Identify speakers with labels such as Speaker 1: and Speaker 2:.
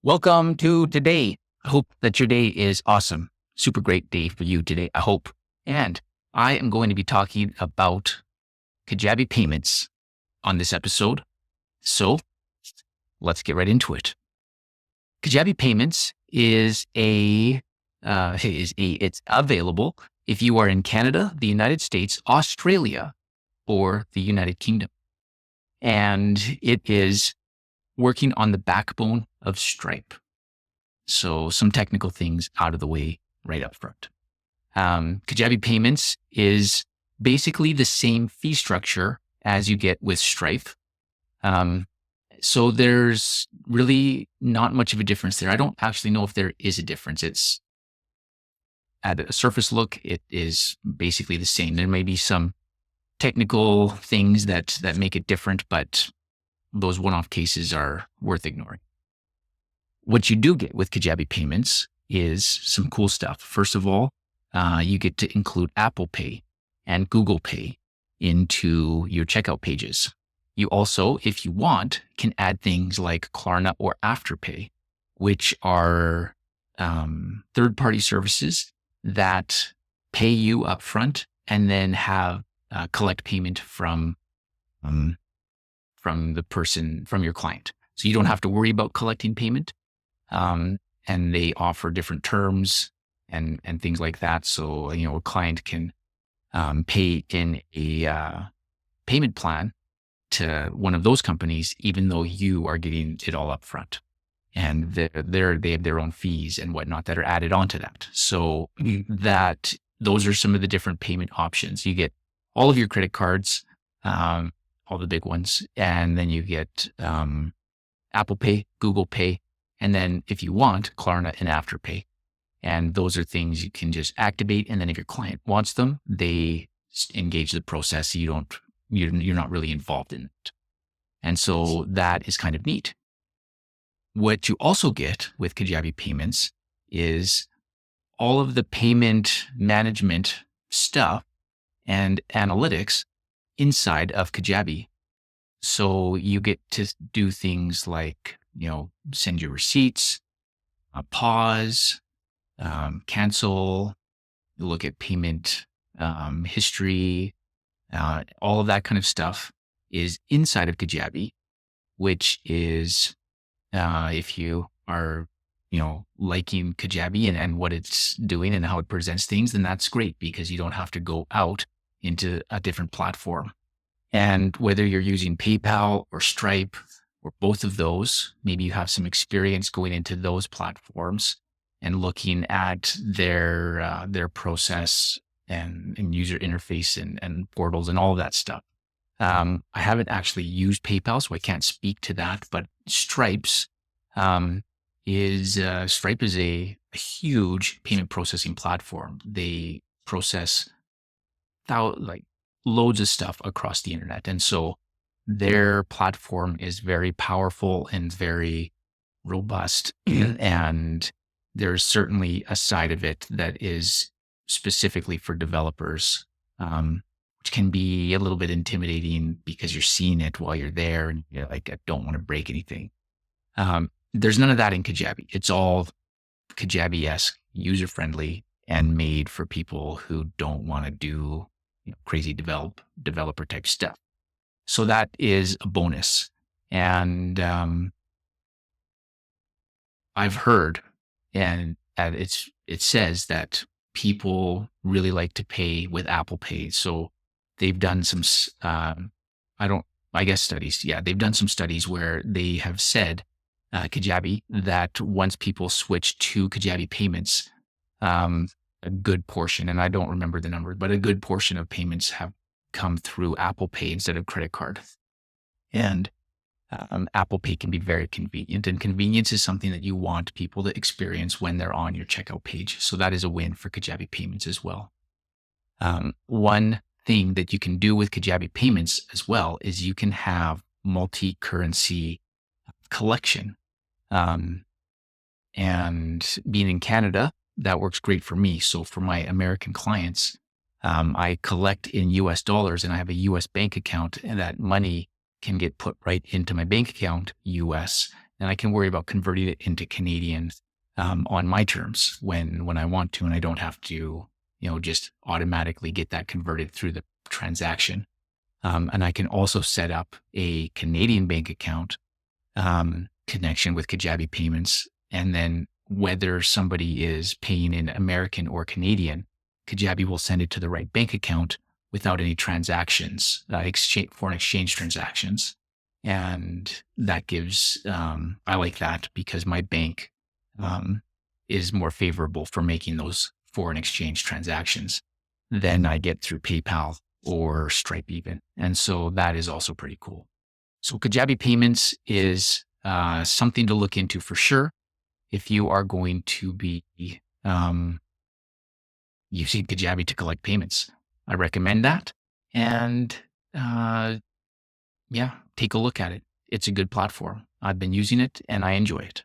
Speaker 1: Welcome to today. I hope that your day is awesome. Super great day for you today, I hope. And I am going to be talking about Kajabi Payments on this episode. So let's get right into it. Kajabi Payments it's available if you are in Canada, the United States, Australia, or the United Kingdom. And it is working on the backbone of Stripe. So some technical things out of the way right up front. Kajabi Payments is basically the same fee structure as you get with Stripe. So there's really not much of a difference there. I don't actually know if there is a difference. It's at a surface look, it is basically the same. There may be some technical things that make it different, but those one-off cases are worth ignoring. What you do get with Kajabi Payments is some cool stuff. First of all, you get to include Apple Pay and Google Pay into your checkout pages. You also, if you want, can add things like Klarna or Afterpay, which are third-party services that pay you upfront and then have collect payment from the person, from your client. So you don't have to worry about collecting payment. And they offer different terms and things like that. So, a client can pay in a payment plan to one of those companies, even though you are getting it all up front. And they have their own fees and whatnot that are added onto that. So those are some of the different payment options. You get all of your credit cards, all the big ones, and then you get Apple Pay, Google Pay, and then if you want, Klarna and Afterpay. And those are things you can just activate. And then if your client wants them, they engage the process. You're not really involved in it. And so that is kind of neat. What you also get with Kajabi Payments is all of the payment management stuff and analytics inside of Kajabi. So you get to do things like, send your receipts, pause, cancel, look at payment history, all of that kind of stuff is inside of Kajabi, which is, if you are, liking Kajabi and what it's doing and how it presents things, then that's great because you don't have to go out into a different platform. And whether you're using PayPal or Stripe or both of those, maybe you have some experience going into those platforms and looking at their process and user interface and portals and all of that stuff. I haven't actually used PayPal, so I can't speak to that. But Stripe is a huge payment processing platform. They process loads of stuff across the internet. And so their platform is very powerful and very robust. And there's certainly a side of it that is specifically for developers, which can be a little bit intimidating because you're seeing it while you're there and you're like, I don't want to break anything. There's none of that in Kajabi. It's all Kajabi-esque, user-friendly, and made for people who don't want to do crazy developer type stuff. So that is a bonus. And I've heard, and it says that people really like to pay with Apple Pay. So they've done some, studies. Yeah, they've done some studies where they have said, Kajabi, that once people switch to Kajabi Payments, a good portion, and I don't remember the number, but a good portion of payments have come through Apple Pay instead of credit card. And Apple Pay can be very convenient, and convenience is something that you want people to experience when they're on your checkout page. So that is a win for Kajabi Payments as well. One thing that you can do with Kajabi Payments as well is you can have multi-currency collection. And being in Canada, that works great for me. So for my American clients, I collect in US dollars and I have a US bank account, and that money can get put right into my bank account US, and I can worry about converting it into Canadian on my terms when I want to, and I don't have to, just automatically get that converted through the transaction. And I can also set up a Canadian bank account connection with Kajabi Payments. And then whether somebody is paying in American or Canadian, Kajabi will send it to the right bank account without any transactions, foreign exchange transactions. And that gives, I like that because my bank is more favorable for making those foreign exchange transactions than I get through PayPal or Stripe even. And so that is also pretty cool. So Kajabi Payments is something to look into for sure if you are going to be using Kajabi to collect payments. I recommend that. And yeah, take a look at it. It's a good platform. I've been using it and I enjoy it.